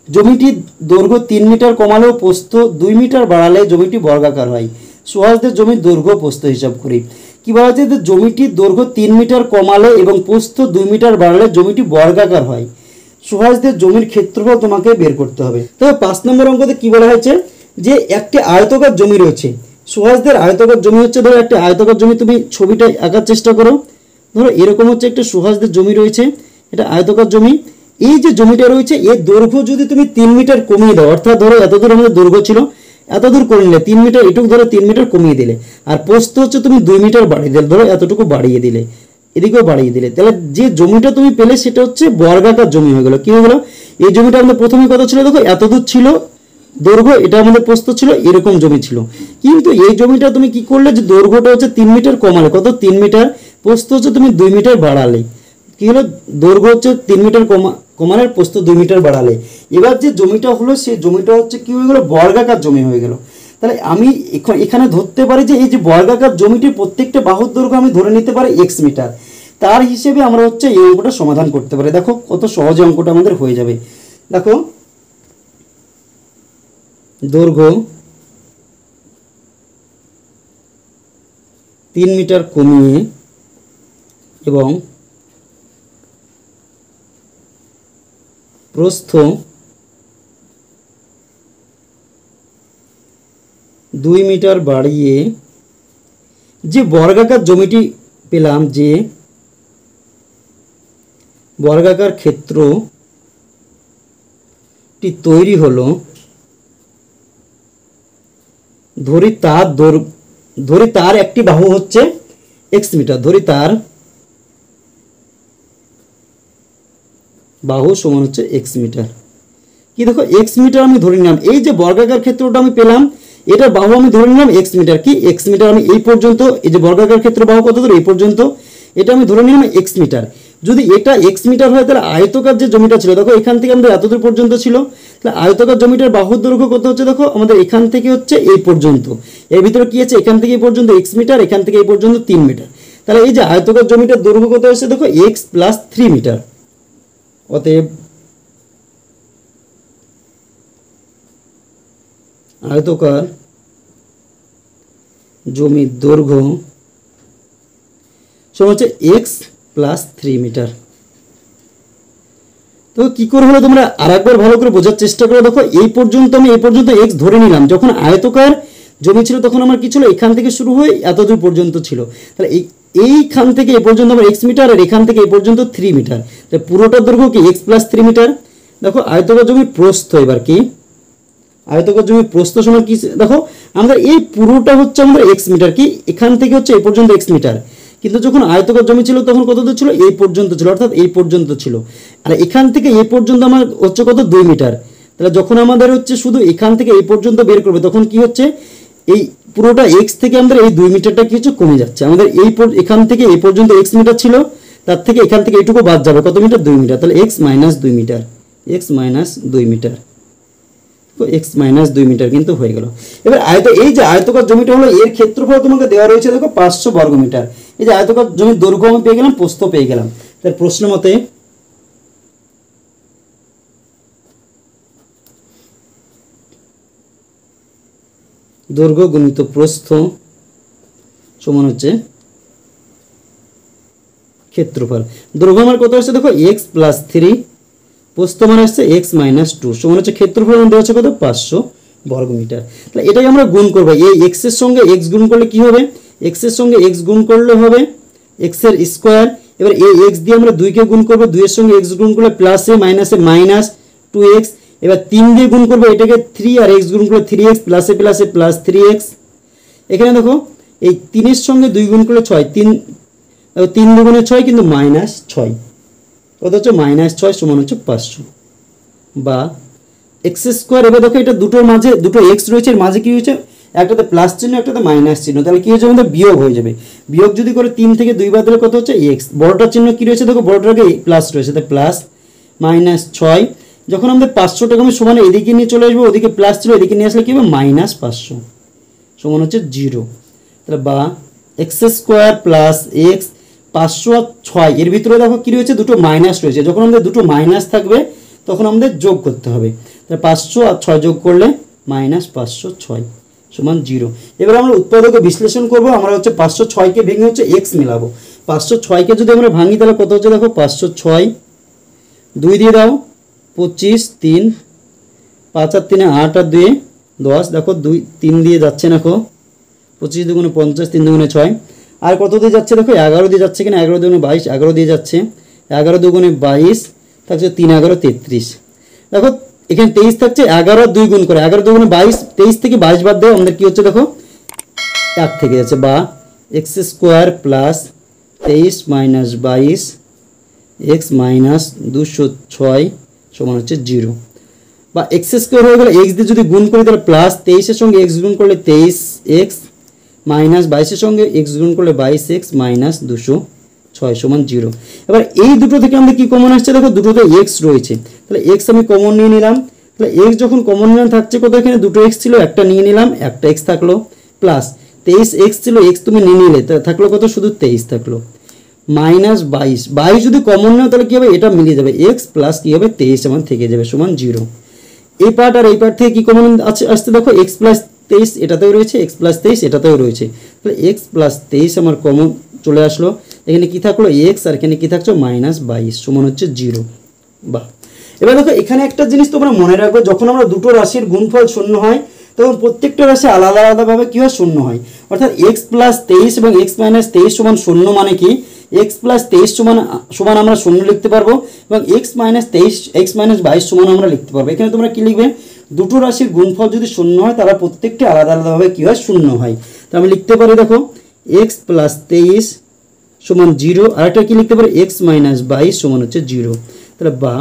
জমিটির দৈর্ঘ্য 3 মিটার কমালেও প্রস্থ 2 মিটার বাড়ালে জমিটি বর্গাকার হয়। সুভাষদের জমির দৈর্ঘ্য প্রস্থ হিসাব করি। কি বলা আছে, জমিটির দৈর্ঘ্য 3 মিটার কমালে এবং প্রস্থ 2 মিটার বাড়ালে জমিটি বর্গাকার হয়। সুভাষদের জমির ক্ষেত্রফল তোমাকে বের করতে হবে। তবে 5 নম্বর অঙ্কতে কি বলা হয়েছে যে একটি আয়তকার জমি রয়েছে। সুভাষদের আয়তকার জমি হচ্ছে, ধরো একটা আয়তকার জমি, তুমি ছবিটা আঁকার চেষ্টা করো। ধরো এরকম হচ্ছে একটা সুভাষদের জমি রয়েছে, এটা আয়তকার জমি। এই যে জমিটা রয়েছে এর দৈর্ঘ্য যদি তুমি 3 মিটার কমিয়ে দাও, অর্থাৎ ধরো এতদূর আমাদের দৈর্ঘ্য ছিল, এতদূর করে নিলে 3 মিটার, এটুকু ধরো 3 মিটার কমিয়ে দিলে, আর প্রস্থ হচ্ছে তুমি 2 মিটার বাড়িয়ে দিলে, ধরো এতটুকু বাড়িয়ে দিলে, এদিকেও বাড়িয়ে দিলে, তাহলে যে জমিটা তুমি পেলে সেটা হচ্ছে বর্গাকার জমি হয়ে গেল। কি হয়ে গেল, এই জমিটা আমাদের প্রথমে কত ছিল দেখো, এতদূর ছিল দৈর্ঘ্য, এটা আমাদের প্রস্থ ছিল, এরকম জমি ছিল। কিন্তু এই জমিটা তুমি কি করলে, যে দৈর্ঘ্যটা হচ্ছে 3 মিটার কমালে, কত 3 মিটার, প্রস্থ হচ্ছে তুমি 2 মিটার বাড়ালে, কি হলো, দৈর্ঘ্য হচ্ছে 3 মিটার কমালে, প্রস্থ 2 মিটার বাড়ালে। এবার যে জমিটা হলো সেই জমিটা হচ্ছে কি হয়ে গেল, বর্গাকার জমি হয়ে গেল। তাহলে আমি এখানে ধরতে পারি যে এই যে বর্গাকার জমিটির প্রত্যেকটা বাহুর দৈর্ঘ্য আমি ধরে নিতে পারি x মিটার। তার হিসেবে আমরা হচ্ছে এই অঙ্কটা সমাধান করতে পারি। দেখো কত সহজে অঙ্কটা আমাদের হয়ে যাবে। দেখো দৈর্ঘ্য 3 মিটার কমিয়ে এবং প্রস্থ 2 মিটার বাড়িয়ে যে বর্গাকার জমিটি পেলাম, যে বর্গাকার ক্ষেত্রটি তৈরি হলো, ধরি তার একটি বাহু হচ্ছে x মিটার, ধরি তার বাহু সমান হচ্ছে x মিটার। কি দেখো x মিটার আমি ধরে নিলাম, এই যে বর্গাকার ক্ষেত্রটা আমি পেলাম এটা বাহু আমি ধরে নিলাম x মিটার। কি x মিটার, আমি এই পর্যন্ত, এই যে বর্গাকার ক্ষেত্র বাহু কত দূর, এই পর্যন্ত, এটা আমি ধরে নিলাম x মিটার। যদি এটা x মিটার হয় তাহলে আয়তকার যে জমিটা ছিল, দেখো এখান থেকে আমাদের এতদূর পর্যন্ত ছিল, তাহলে আয়তকার জমিটার বাহুর দৈর্ঘ্য কত হচ্ছে দেখো, আমাদের এখান থেকে হচ্ছে এই পর্যন্ত, এর ভিতরে কি আছে, এখান থেকে এই পর্যন্ত x মিটার, এখান থেকে এই পর্যন্ত 3 মিটার। তাহলে এই যে আয়তকার জমিটার দৈর্ঘ্য কত হচ্ছে দেখো, x প্লাস 3 মিটার। অতএব আয়তকার জমির দৈর্ঘ্য সমান হচ্ছে x প্লাস 3 মিটার। তো কি করে হলো তোমরা আরেকবার ভালো করে বোঝার চেষ্টা করে দেখো, এই পর্যন্ত আমি এই পর্যন্ত x ধরে নিলাম, যখন আয়তকার জমি ছিল তখন আমার কি ছিল, এখান থেকে শুরু হয়ে এতদূর পর্যন্ত ছিল, তাহলে এইখান থেকে এই পর্যন্ত আমার x মিটার, আর এখান থেকে এই পর্যন্ত 3 মিটার, তাহলে পুরোটার দৈর্ঘ্য কি x প্লাস 3 মিটার। দেখো আয়তকার জমির প্রস্থ, এবার কি আয়তকার জমির প্রস্থ সমান কি দেখো, আমাদের এই পুরোটা হচ্ছে আমাদের x মিটার, কি এখান থেকে হচ্ছে এই পর্যন্ত x মিটার, কিন্তু যখন আয়তকার জমি ছিল তখন কত দূর ছিল, এই পর্যন্ত ছিল, অর্থাৎ এই পর্যন্ত ছিল, আর এখান থেকে এই পর্যন্ত আমার হচ্ছে কত 2 মিটার। তাহলে যখন আমাদের হচ্ছে শুধু এখান থেকে এই পর্যন্ত বের করবে তখন কি হচ্ছে, এই পুরোটা x থেকে আমাদের এই 2 মিটারটা কি হচ্ছে কমে যাচ্ছে, আমাদের এখান থেকে এই পর্যন্ত x মিটার ছিল, তার থেকে এখান থেকে এইটুকু বাদ যাবে, কত মিটার, 2 মিটার, তাহলে x minus 2 metre, x minus 2 metre, তো x মাইনাস 2 মিটার কিন্তু হয়ে গেল। এবার এই যে আয়তকার জমিটা হলো, এর ক্ষেত্রফল তোমাকে দেওয়া রয়েছে দেখো 500 বর্গমিটার। এই যে আয়তকার জমির দৈর্ঘ্য আমি পেয়ে গেলাম, প্রস্থ পেয়ে গেলাম। তার প্রশ্ন মতে দৈর্ঘ্য গুণিত প্রস্থ সমান হচ্ছে ক্ষেত্রফল। দৈর্ঘ্য আমার কত আসছে দেখো, x প্লাস 3, প্রস্থ মান আসছে x মাইনাস 2 সমান হচ্ছে ক্ষেত্রফল মান দেওয়া আছে কত, 500 বর্গমিটার। তাহলে এটাকে আমরা গুণ করবো, এই x এর সঙ্গে x গুণ করলে কি হবে, x এর সঙ্গে x গুণ করলে হবে x এর স্কোয়ার। এবার এই x দিয়ে আমরা 2 কে গুণ করবো, 2 এর সঙ্গে x গুণ করলে প্লাসে মাইনাসে মাইনাস 2x। এবার 3 দিয়ে গুণ করবো এটাকে 3, আর x গুণ করলে 3x, প্লাসে প্লাসে প্লাস 3x। এখানে দেখো এই 3 এর সঙ্গে 2 গুণ করলে 6, 3 দুগুণে 6 কিন্তু মাইনাস 6, কত হচ্ছে মাইনাস 6 সমান হচ্ছে 500 বা এক্স স্কোয়ার। এবার দেখো এটা দুটোর মাঝে দুটো এক্স রয়েছে, এর মাঝে কি হয়েছে, একটাতে প্লাস চিহ্ন একটাতে মাইনাস চিহ্ন, তাহলে কি হয়েছে আমাদের বিয়োগ হয়ে যাবে। বিয়োগ যদি করে 3 থেকে 2 বাদ দিলে কত হচ্ছে এক্স, বড়টার চিহ্ন কি রয়েছে দেখো, বড়টার আগে প্লাস রয়েছে, তাই প্লাস মাইনাস 6, যখন আমাদের 500টাকে আমি সমান এদিকে নিয়ে চলে আসবো, ওদিকে প্লাস ছিল, এদিকে নিয়ে আসলে কি হবে -500 সমান হচ্ছে 0। তাহলে বা এক্স স্কোয়ার প্লাস এক্স, 500 আর 6 এর ভিতরে দেখো কী রয়েছে, দুটো মাইনাস রয়েছে। যখন আমাদের দুটো মাইনাস থাকবে তখন আমাদের যোগ করতে হবে। তাহলে 500 আর 6 যোগ করলে -506 সমান 0। এবার আমরা উৎপাদকে বিশ্লেষণ করব। আমরা হচ্ছে 506কে ভেঙে হচ্ছে এক্স মেলাবো। 506কে যদি আমরা ভাঙি তাহলে কত হচ্ছে দেখো, 506 2 দিয়ে দাও 25, 3 5 আর 3 8 আর 2 10, দেখো 2 3 দিয়ে যাচ্ছে না, দেখো 25 দুগুণে 50, 3 দুগুণে 6, আর কত দিয়ে যাচ্ছে দেখো 11 দিয়ে যাচ্ছে কিনা, 11 দুগুণে 22, 11 দিয়ে যাচ্ছে, 11 দুগুণে 22 থাকছে 3 11 33। দেখো এখানে 23 থাকছে, 11 আর 2 গুণ করে 11 দুগুণে 22, 23 থেকে 22 বাদ দেওয়া আমাদের কি হচ্ছে দেখো 1 থেকে যাচ্ছে, বা x square plus 23 minus 22 x minus 206 সমান হচ্ছে 0। বা এক্স স্কোয়ার হয়ে গেলে এক্স দিয়ে যদি গুণ করি তাহলে প্লাস 23-এর সঙ্গে এক্স গুণ করলে 23x মাইনাস 22-এর সঙ্গে এক্স গুণ করলে 22x মাইনাস 206 সমান 0। এবার এই দুটো থেকে আমাদের কি কমন আসছে দেখো, দুটোতে এক্স রয়েছে, তাহলে এক্স আমি কমন নিয়ে নিলাম। তাহলে এক্স যখন কমন নিলাম থাকছে কত, এখানে দুটো এক্স ছিল, একটা নিয়ে নিলাম, একটা এক্স থাকলো, প্লাস 23x ছিল, এক্স তুমি নিয়ে নিলে থাকলো কত, শুধু 23 থাকলো, মাইনাস 22 যদি কমন নাও তাহলে কি হবে, এটা মিলিয়ে যাবে, এক্স প্লাস কি হবে 23 আমার থেকে যাবে সমান 0। এই পার্ট আর এই পার্ট থেকে কি কমন আসতে দেখো, এক্স প্লাস 23 এটাতেও রয়েছে, এক্স প্লাস 23 এটাতেও রয়েছে, তাহলে এক্স প্লাস 23 আমার কমন চলে আসলো। এখানে কি থাকলো এক্স, আর এখানে কি থাকছে -22 সমান হচ্ছে 0। বাহ। এবার দেখো এখানে একটা জিনিস তোমরা মনে রাখবে, যখন আমরা দুটো রাশির গুণফল শূন্য হয় তখন প্রত্যেকটা রাশি আলাদা আলাদাভাবে কী হয়, শূন্য হয়। অর্থাৎ এক্স প্লাস 23 এবং এক্স মাইনাস 23 সমান শূন্য মানে কি, এক্স প্লাস 23 সমান আমরা শূন্য লিখতে পারবো, এবং এক্স মাইনাস 23 এক্স মাইনাস 22 সমান আমরা লিখতে পারবো। এখানে তোমরা কি লিখবে, দুটো রাশির গুণফল যদি শূন্য হয় তারা প্রত্যেকটি আলাদা আলাদাভাবে কী হয়, শূন্য হয়। তো আমি লিখতে পারি দেখো এক্স প্লাস 23 সমান 0, আর একটা কি লিখতে পারি এক্স মাইনাস 22 সমান হচ্ছে 0। তাহলে বা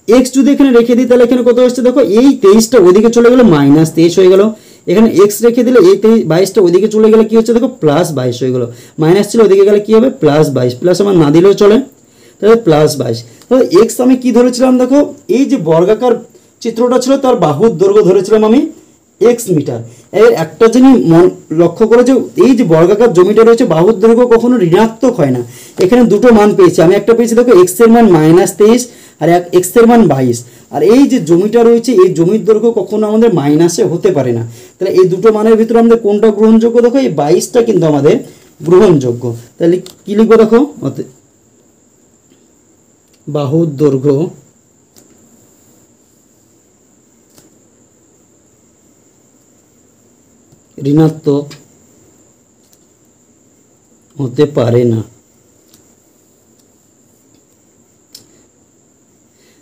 এক্স যদি এখানে রেখে দিই তাহলে এখানে কত হচ্ছে দেখো, এই 23টা ওইদিকে চলে গেলো -23 হয়ে গেল, এখানে এক্স রেখে দিলে এই 22টা ওইদিকে চলে গেলে কি হচ্ছে দেখো +22 হয়ে গেল, মাইনাস ছিল ওইদিকে গেলে কি হবে +22, প্লাস আমার না দিলেও চলে, তাহলে +22। তাহলে এক্স আমি কি ধরেছিলাম দেখো, এই যে বর্গাকার চিত্রটা ছিল তার বাহুর দৈর্ঘ্য ধরেছিলাম আমি এক্স মিটার। এর একটা জিনিস লক্ষ্য করে যে এই যে বর্গাকার জমিটা রয়েছে বাহুর দৈর্ঘ্য কখনো ঋণাত্মক হয় না। এখানে দুটো মান পেয়েছি, আমি একটা পেয়েছি দেখো এক্স এর মান -23 আর এক্স এর মান 22, আর এই যে জমিটা রয়েছে এই জমির দৈর্ঘ্য কখনো আমাদের মাইনাসে হতে পারে না। তাহলে এই দুটো মানের ভিতরে আমাদের কোনটা গ্রহণযোগ্য দেখো, এই 22টা কিন্তু আমাদের গ্রহণযোগ্য। তাহলে কি লিখবো দেখো, বাহুর দৈর্ঘ্য ঋণাত্মক হতে পারে না,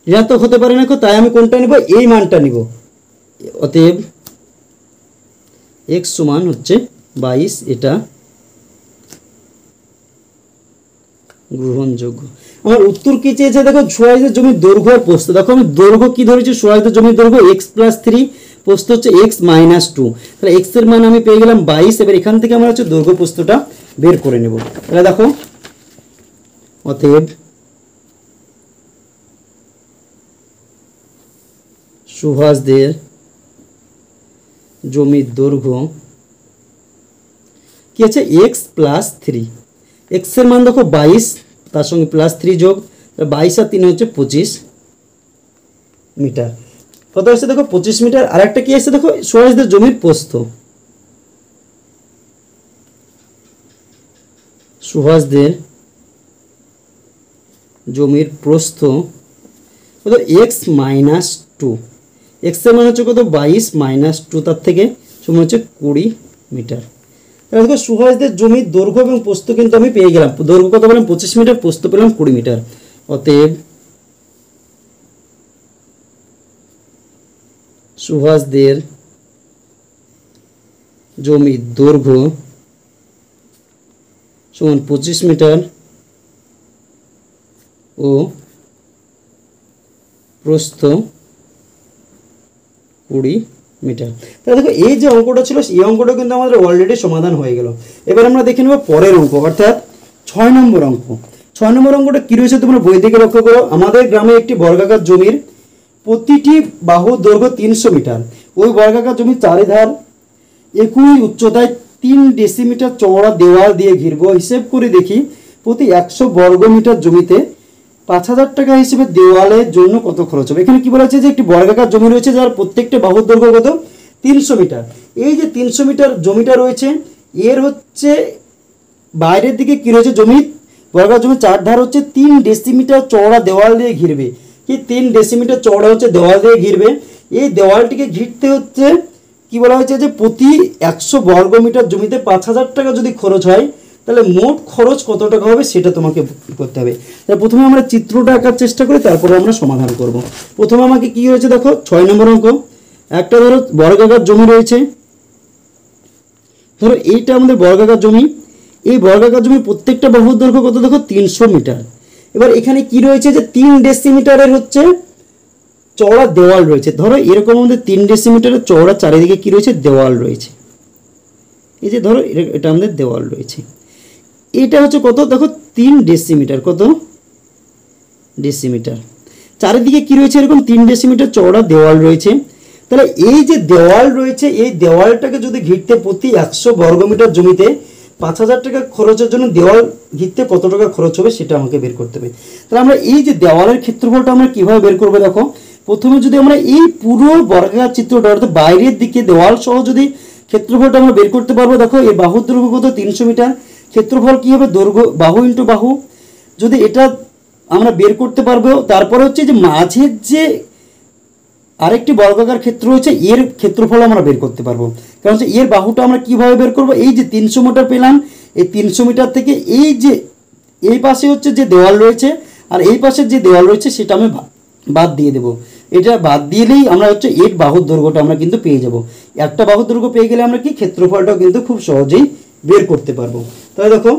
ঋণাত্মক হতে পারে না, তাই আমি কোনটা নিব, এই মানটা নিব। অতএব x সমান হচ্ছে 22, এটা গ্রহণযোগ্য। আমার উত্তর কি চেয়েছে দেখো, সুরাজদের জমির দৈর্ঘ্য আর প্রস্থ। দেখো আমি দৈর্ঘ্য কি ধরেছি, সুরাজদের জমির দৈর্ঘ্য x + 3, প্রস্থ হচ্ছে x - 2, তাহলে x এর মান আমি পেয়ে গেলাম 22। এবার এখান থেকে আমরা হচ্ছে দৈর্ঘ্য প্রস্থটা বের করে নেব। তাহলে দেখো অতএব সুভাষদের জমির দৈর্ঘ্য কি আছে, x + 3, x এর মান দেখো 22, তার সঙ্গে +3 যোগ 22 আর 3 হচ্ছে 25 মিটার। কত আসছে দেখো 25 মিটার। আর একটা কি আসছে দেখো, সুভাষদের জমির প্রস্থ, সুভাষদের জমির প্রস্থ কত, x - 2, x এর মান হচ্ছে কত 22 - 2, তার থেকে সমান হচ্ছে 20 মিটার। তাহলে দেখো সুভাষদের জমির দৈর্ঘ্য এবং প্রস্থ কিন্তু আমি পেয়ে গেলাম। দৈর্ঘ্য কত পেলাম 25 মিটার, প্রস্থ পেলাম 20 মিটার। অতএব সুভাষদের জমির দৈর্ঘ্য সমান 25 মিটার ও প্রস্থ 20 মিটার। তাহলে দেখো এই যে অঙ্কটা ছিল এই অঙ্কটা কিন্তু আমাদের অলরেডি সমাধান হয়ে গেল। এবার আমরা দেখে নেব পরের অঙ্ক, অর্থাৎ 6 নম্বর অঙ্ক। 6 নম্বর অঙ্কটা কী রয়েছে তোমরা বই থেকে লক্ষ্য করো। আমাদের গ্রামে একটি বর্গাকার জমির প্রতিটি বাহুর দৈর্ঘ্য 300 মিটার। ওই বর্গাকার জমি চারিধার একই উচ্চতায় 3 ডেসিমিটার চওড়া দেওয়াল দিয়ে ঘিরব। হিসেব করে দেখি প্রতি 100 বর্গ মিটার জমিতে 5000 টাকা হিসেবে দেওয়ালের জন্য কত খরচ হবে। এখানে কি বলা হচ্ছে যে একটি বর্গাকার জমি রয়েছে যার প্রত্যেকটা বাহুর দৈর্ঘ্য কত 300 মিটার। এই যে 300 মিটার জমিটা রয়েছে এর হচ্ছে বাইরের দিকে কি রয়েছে জমি বর্গাকার জমি চারধার হচ্ছে 3 ডেসিমিটার চওড়া দেওয়াল দিয়ে ঘিরবে। কি 3 ডেসিমিটার চওড়া হচ্ছে দেওয়াল দিয়ে ঘিরবে। এই দেওয়ালটিকে ঘিরতে হচ্ছে কি বলা হয়েছে যে প্রতি 100 বর্গ মিটার জমিতে 5000 টাকা যদি খরচ হয় তাহলে মোট খরচ কত টাকা হবে সেটা তোমাকে করতে হবে। তাহলে প্রথমে আমরা চিত্রটা আঁকার চেষ্টা করি, তারপরে আমরা সমাধান করব। প্রথমে আমাকে কি হয়েছে দেখো 6 নম্বর অঙ্ক। একটা ধরো বর্গাকার জমি রয়েছে, ধরো এইটা আমাদের বর্গাকার জমি। এই বর্গাকার জমির প্রত্যেকটা বাহুর দৈর্ঘ্য কত দেখো 300 মিটার। এবার এখানে কি রয়েছে যে 3 ডেসিমিটারের হচ্ছে চওড়া দেওয়াল রয়েছে। ধরো এরকম আমাদের 3 ডেসিমিটারের চওড়া চারিদিকে কি রয়েছে দেওয়াল রয়েছে। এই যে ধরো এটা আমাদের দেওয়াল রয়েছে। এটা হচ্ছে কত দেখো 3 ডেসিমিটার, কত ডেসিমিটার। চারিদিকে কি রয়েছে এরকম 3 ডেসিমিটার চওড়া দেওয়াল রয়েছে। তাহলে এই যে দেওয়াল রয়েছে এই দেওয়ালটাকে যদি ঘিরতে প্রতি 100 বর্গমিটার জমিতে 5000 টাকা খরচের জন্য দেওয়াল ঘিরতে কত টাকা খরচ হবে সেটা আমাকে বের করতে হবে। তাহলে আমরা এই যে দেওয়ালের ক্ষেত্রফলটা আমরা কিভাবে বের করবো দেখো, প্রথমে যদি আমরা এই পুরো বর্গাকার চিত্রটা অর্থাৎ বাইরের দিকে দেওয়াল সহ যদি ক্ষেত্রফলটা আমরা বের করতে পারবো। দেখো এই বাহুর দৈর্ঘ্য কত 300 মিটার, ক্ষেত্রফল কি হবে দৈর্ঘ্য বাহু ইন্টু বাহু। যদি এটা আমরা বের করতে পারবো, তারপরে হচ্ছে যে মাঝের যে আরেকটি বর্গাকার ক্ষেত্র হচ্ছে এর ক্ষেত্রফল আমরা বের করতে পারবো। কারণ হচ্ছে এর বাহুটা আমরা কিভাবে বের করব, এই যে 300 মিটার পেলাম, এই 300 মিটার থেকে এই যে এই পাশে হচ্ছে যে দেওয়াল রয়েছে আর এই পাশের যে দেওয়াল রয়েছে সেটা আমি বাদ দিয়ে দেবো। এটা বাদ দিলেই আমরা হচ্ছে এর বাহুর দৈর্ঘ্যটা আমরা কিন্তু পেয়ে যাব। একটা বাহুর দৈর্ঘ্য পেয়ে গেলে আমরা কি ক্ষেত্রফলটাও কিন্তু খুব সহজেই বের করতে পারবো। তাহলে দেখো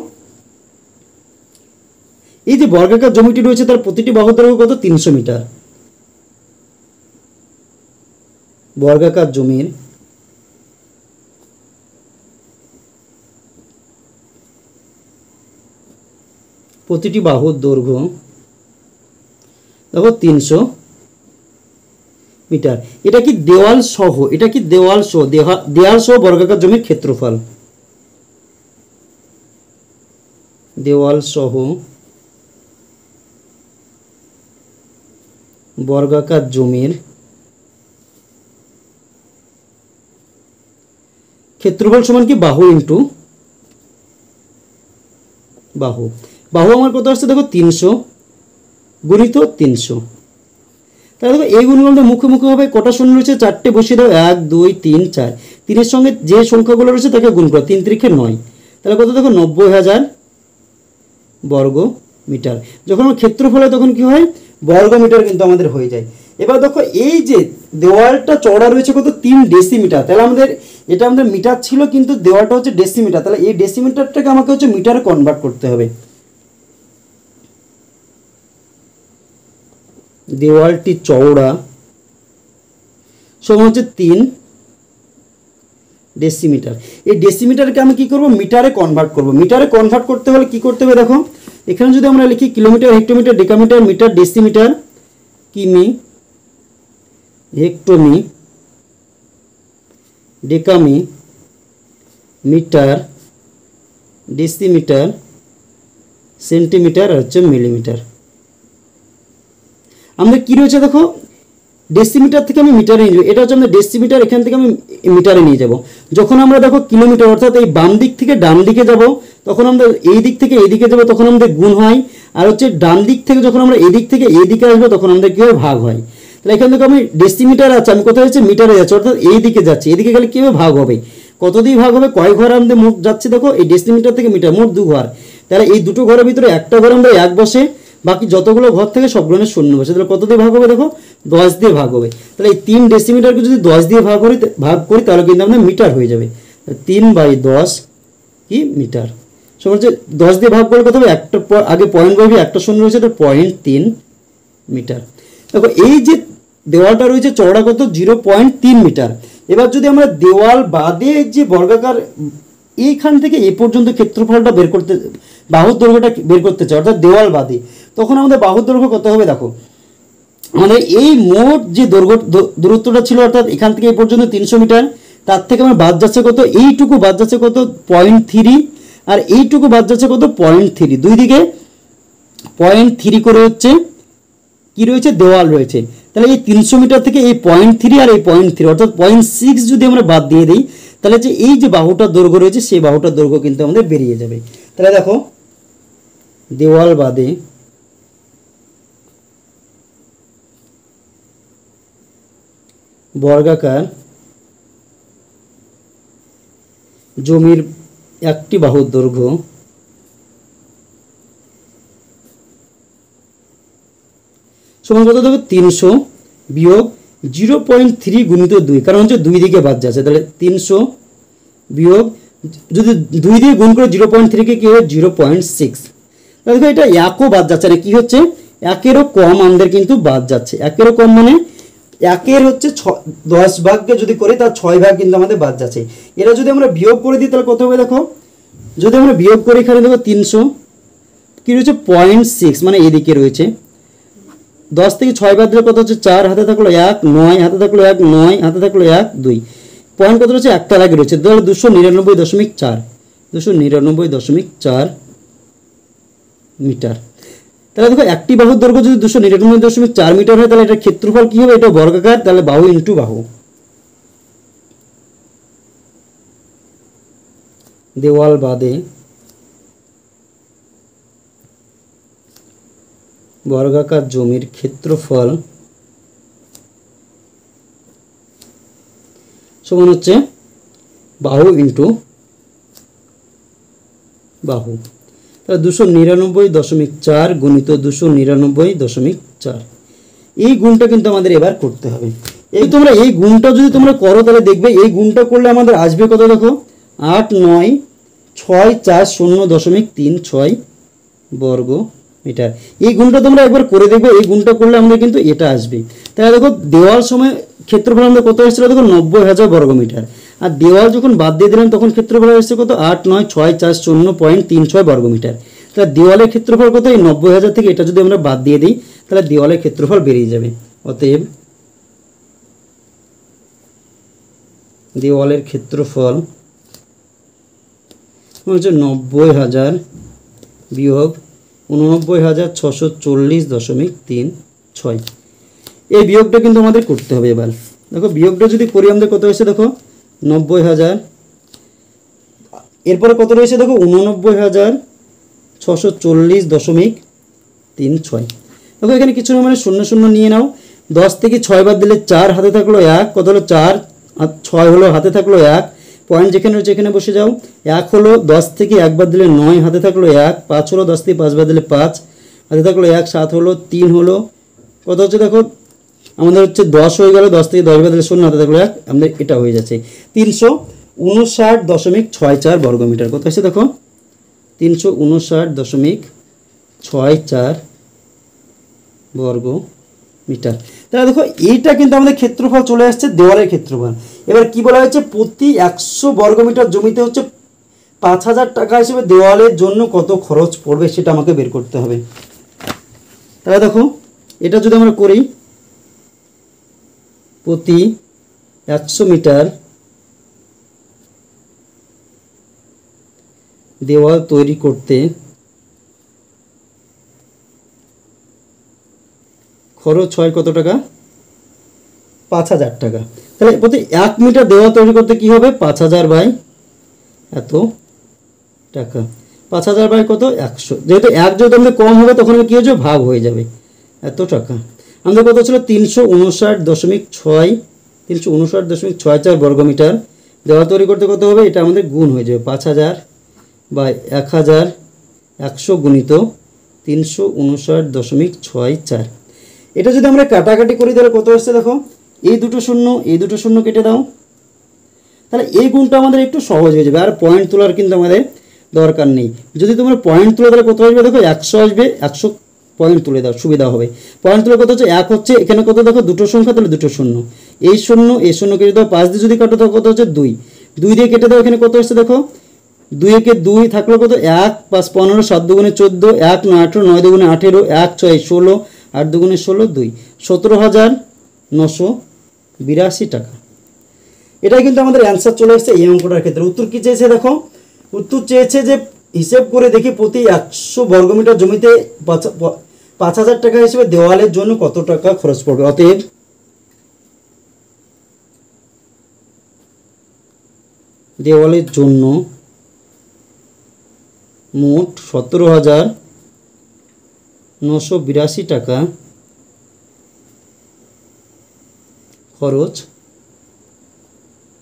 এই যে বর্গাকার জমিটি রয়েছে তার প্রতিটি বাহুর দৈর্ঘ্য কত 300 মিটার। বর্গাকার জমির প্রতিটি বাহুর দৈর্ঘ্য দেখো 300 মিটার। এটা কি দেওয়াল সহ, এটা কি দেওয়াল সহ, দেওয়াল সহ বর্গাকার জমির ক্ষেত্রফল, দেওয়াল সহ বর্গাকার জমির ক্ষেত্রফল সমান কি বাহু ইন্টু বাহু। বাহু আমার কত আসছে দেখো 300 গুণিত 300। তাহলে দেখো এই গুণগুলো মুখে মুখে হবে, কটা শূন্য রয়েছে 4টে বসিয়ে দাও, 1 2 3 4। 3-এর সঙ্গে যে সংখ্যাগুলো রয়েছে তাকে গুণ করো, 3 3 9। তাহলে কত দেখো 90,000 বর্গ মিটার। যখন আমার ক্ষেত্রফল হয় তখন কি হয় বর্গ মিটার কিন্তু আমাদের হয়ে যায়। এবার দেখো এই যে দেওয়ালটা চওড়া রয়েছে কত 3 ডেসিমিটার। তাহলে আমাদের এটা আমাদের মিটার ছিল কিন্তু দেওয়ালটা হচ্ছে ডেসিমিটার। তাহলে এই ডেসিমিটারটাকে আমাকে হচ্ছে মিটারে কনভার্ট করতে হবে। দেওয়ালটি চওড়া সমান হচ্ছে 3 ডেসিমিটার। এই ডেসিমিটারকে আমি কি করব মিটারে কনভার্ট করব। মিটারে কনভার্ট করতে হলে কি করতে হবে দেখো, এখানে যদি আমরা লিখি kilometre, hectometre, decametre, metre, decimetre, কিমি, হেক্টোমি, ডেকামি, মিটার, ডেসিমিটার, সেন্টিমিটার আর হচ্ছে মিলিমিটার। আমাদের কি রয়েছে দেখো ডেসিমিটার থেকে আমি মিটারে নিয়ে যাবো, এটা হচ্ছে আমাদের ডেসিমিটার, এখান থেকে আমি মিটারে নিয়ে যাব। যখন আমরা দেখো কিলোমিটার অর্থাৎ এই বাম দিক থেকে ডান দিকে যাব তখন আমরা এই দিক থেকে এই দিকে যাব তখন আমাদের গুণ হয়। আর হচ্ছে ডান দিক থেকে যখন আমরা এই দিক থেকে এই দিকে আসবো তখন আমাদের কী হয় ভাগ হয়। তাহলে এখান থেকে আমি ডেসিমিটার আছে, আমি কোথায় হচ্ছে মিটারে যাচ্ছি অর্থাৎ এই দিকে যাচ্ছি, এদিকে গেলে কীভাবে ভাগ হবে, কত দিয়ে ভাগ হবে, কয় ঘর আমাদের মোট যাচ্ছে দেখো এই ডেসিমিটার থেকে মিটার মোট 2 ঘর। তাহলে এই দুটো ঘরের ভিতরে একটা ঘর আমরা 1 বসে, বাকি যতগুলো ঘর থেকে সবগুলো শূন্য বসে। তাহলে কত দিয়ে ভাগ হবে দেখো 10 দিয়ে ভাগ হবে। তাহলে এই 3 ডেসিমিটারকে যদি 10 দিয়ে ভাগ করি তাহলে কিন্তু আমাদের মিটার হয়ে যাবে। 3/10 কি মিটার সমান হচ্ছে 10 দিয়ে ভাগ করলে কত হবে, একটা আগে পয়েন্ট বসবে, একটা শূন্য রয়েছে, তো 0.3 মিটার। দেখো এই যে দেওয়ালটা রয়েছে চওড়া কত 0.3 মিটার। এবার যদি আমরা দেওয়াল বাদে যে বর্গাকার এইখান থেকে এই পর্যন্ত ক্ষেত্রফলটা বের করতে, বাহুর দৈর্ঘ্যটা বের করতে চাই অর্থাৎ দেওয়াল বাদে, তখন আমাদের বাহুর দৈর্ঘ্য কত হবে দেখো, আমাদের এই মোট যে দূরত্বটা ছিল, অর্থাৎ এখান থেকে এই পর্যন্ত 300 মিটার, তার থেকে আমার বাদ যাচ্ছে কত, এইটুকু বাদ যাচ্ছে কত 0.3, আর এইটুকু বাদ যাচ্ছে কত 0.3, দুই দিকে 0.3 করে হচ্ছে কি রয়েছে, দেওয়াল রয়েছে। তাহলে এই 300 মিটার থেকে এই 0.3 আর এই 0.3 অর্থাৎ 0.6 যদি আমরা বাদ দিয়ে দিই, তাহলে যে এই যে বাহুটার দৈর্ঘ্য রয়েছে সেই বাহুটার দৈর্ঘ্য কিন্তু আমাদের বেরিয়ে যাবে। তাহলে দেখো দেওয়াল বাদে বর্গাকার জমির একটি বাহুর দৈর্ঘ্য সমান কত দেখো 300 বিয়োগ 0.3 গুণিত 2, কারণ হচ্ছে দুই দিকে বাদ যাচ্ছে। তাহলে 300 বিয়োগ, যদি 2 দিয়ে গুণ করে 0.3 কে কি হবে 0.6। তাহলে দেখো এটা একও বাদ যাচ্ছে না, কি হচ্ছে একেরও কম আমাদের কিন্তু বাদ যাচ্ছে। একেরও কম মানে একের হচ্ছে 10 ভাগকে যদি করি তার 6 ভাগ কিন্তু আমাদের বাদ যাচ্ছে। এটা যদি আমরা বিয়োগ করে দিই তাহলে কত হবে দেখো, যদি আমরা বিয়োগ করি এখানে দেখো 300 কি রয়েছে 0.6, মানে এদিকে রয়েছে। 10 থেকে 6 বাদ দিলে কত হচ্ছে 4, হাতে থাকলো 1, 9 হাতে থাকলো 1, 9 হাতে থাকলো 1, 2, পয়েন্ট কত রয়েছে একটা লাগে রয়েছে, তাহলে 299.4, 299.4 মিটার। তাহলে দেখো একটি বাহুর দৈর্ঘ্য যদি 299.4 মিটার হয়, তাহলে এটা ক্ষেত্রফল কি হবে, এটা বর্গাকার, তাহলে বাহু ইন্টু বাহু। দেওয়াল বাদে বর্গাকার জমির ক্ষেত্রফল সমান হচ্ছে বাহু ইন্টু বাহু। তাহলে 299.4 গুণিত 299.4, এই গুণটা কিন্তু আমাদের এবার করতে হবে। এই তোমরা এই গুণটা যদি তোমরা করো তাহলে দেখবে এই গুণটা করলে আমাদের আসবে কত দেখো 89640.36 বর্গ মিটার। এই গুণটা তোমরা একবার করে দেখবে, এই গুণটা করলে আমাদের কিন্তু এটা আসবে। তাহলে দেখো দেওয়াল সময় ক্ষেত্রফল আমাদের কত এসেছিল দেখো 90,000 বর্গ মিটার, আর দেওয়াল যখন বাদ দিয়ে দিলাম তখন ক্ষেত্রফল এসেছে কত 89640.36 বর্গ মিটার। তাহলে দেওয়ালের ক্ষেত্রফল কত, এই 90,000 থেকে এটা যদি আমরা বাদ দিয়ে দিই তাহলে দেওয়ালের ক্ষেত্রফল বেরিয়ে যাবে। অতএব দেওয়ালের ক্ষেত্রফল হচ্ছে 90,000 বিয়োগ 89,640.36। এই বিয়োগটা কিন্তু আমাদের করতে হবে। এবার দেখো বিয়োগটা যদি করি আমাদের কত হয়েছে দেখো 90,000, এরপরে কত রয়েছে দেখো 89,640.36। দেখো এখানে কিছু না, মানে 0 0 নিয়ে নাও। 10 থেকে 6 বাদ দিলে 4, হাতে থাকলো 1, কত হলো 4 আর 6 হলো, হাতে থাকলো 1, পয়েন্ট যেখানে রয়েছে এখানে বসে যাও। 1 হলো, 10 থেকে 1 বাদ দিলে 9, হাতে থাকলো 1, 5 হলো, 10 থেকে 5 বাদ দিলে 5, হাতে থাকলো 1, 7 হলো, 3 হলো, কত হচ্ছে দেখো আমাদের হচ্ছে 10 হয়ে গেল, 10 থেকে 10 বাদ দিলে 0, হাতে থাকলো 1, আমাদের এটা হয়ে যাচ্ছে 359.64 বর্গ মিটার। কত হচ্ছে দেখো 359.64 বর্গ মিটার। তাহলে দেখো এইটা কিন্তু আমাদের ক্ষেত্রফল চলে আসছে, দেওয়ালের ক্ষেত্রফল। এবার কি বলা হয়েছে, প্রতি 100 বর্গ মিটার জমিতে হচ্ছে 5,000 টাকা হিসেবে দেওয়ালের জন্য কত খরচ পড়বে সেটা আমাকে বের করতে হবে। তাহলে দেখো এটা যদি আমরা করি, প্রতি 100 মিটার দেওয়াল তৈরি করতে খরচ হয় কত টাকা, 5,000 টাকা। তাহলে প্রতি 1 মিটার দেওয়াল তৈরি করতে কি হবে 5,000 বাই এত টাকা, 5,000 বাই কত 100, যেহেতু 1 যদি আমাদের কম হবে তখন কি হয়ে যাবে ভাগ হয়ে যাবে, এত টাকা। আমাদের কত ছিল 359.64 বর্গ মিটার দেওয়াল তৈরি করতে কত হবে, এটা আমাদের গুণ হয়ে যাবে 5,000 বাই 1,100 গুণিত 359.64। এটা যদি আমরা কাটাকাটি করি তাহলে কত আসছে দেখো, এই দুটো শূন্য কেটে দাও, তাহলে এই গুণটা আমাদের একটু সহজ হয়ে যাবে, আর পয়েন্ট তোলার কিন্তু আমাদের দরকার নেই। যদি তোমরা পয়েন্ট তুলে তাহলে কত আসবে দেখো 100 আসবে, 100 পয়েন্ট তুলে দাও সুবিধা হবে। পয়েন্ট তুলে কত হচ্ছে 1 হচ্ছে, এখানে কত দেখো দুটো সংখ্যা, তাহলে দুটো শূন্য, এই শূন্য কেটে দাও, 5 দিয়ে যদি কাটো তাহলে কত হচ্ছে 2 দিয়ে কেটে দাও, এখানে কত আসছে দেখো 2 একে 2 থাকলো কত 1, 5 15, 7 দুগুণে 14, 1 9 18, 9 দুগুণে 18, 1 6 16, 8 দুগুণে 16 2 17,982 টাকা। এটাই কিন্তু আমাদের অ্যান্সার চলে এসেছে এই অঙ্কটার ক্ষেত্রে। উত্তর কি চেয়েছে দেখো, উত্তর চেয়েছে যে হিসেব করে দেখি প্রতি 100 বর্গমিটার জমিতে 5,000 টাকা হিসেবে দেওয়ালের জন্য কত টাকা খরচ পড়বে। অতএব দেওয়ালের জন্য মোট 17,982 টাকা খরচ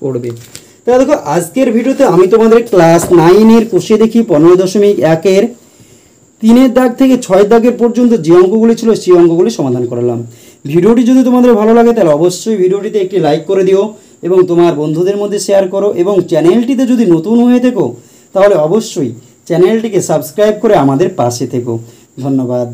পড়বে। তাহলে দেখো আজকের ভিডিওতে আমি তোমাদের ক্লাস 9-এর কোষে দেখি 15.1-এর 3-এর দাগ থেকে 6 দাগের পর্যন্ত যে অঙ্কগুলি ছিল সেই অঙ্কগুলি সমাধান করালাম। ভিডিওটি যদি তোমাদের ভালো লাগে তাহলে অবশ্যই ভিডিওটিতে একটি লাইক করে দিও এবং তোমার বন্ধুদের মধ্যে শেয়ার করো, এবং চ্যানেলটিতে যদি নতুন হয়ে থেকো তাহলে অবশ্যই চ্যানেলটিকে সাবস্ক্রাইব করে আমাদের পাশে থেকো। ধন্যবাদ।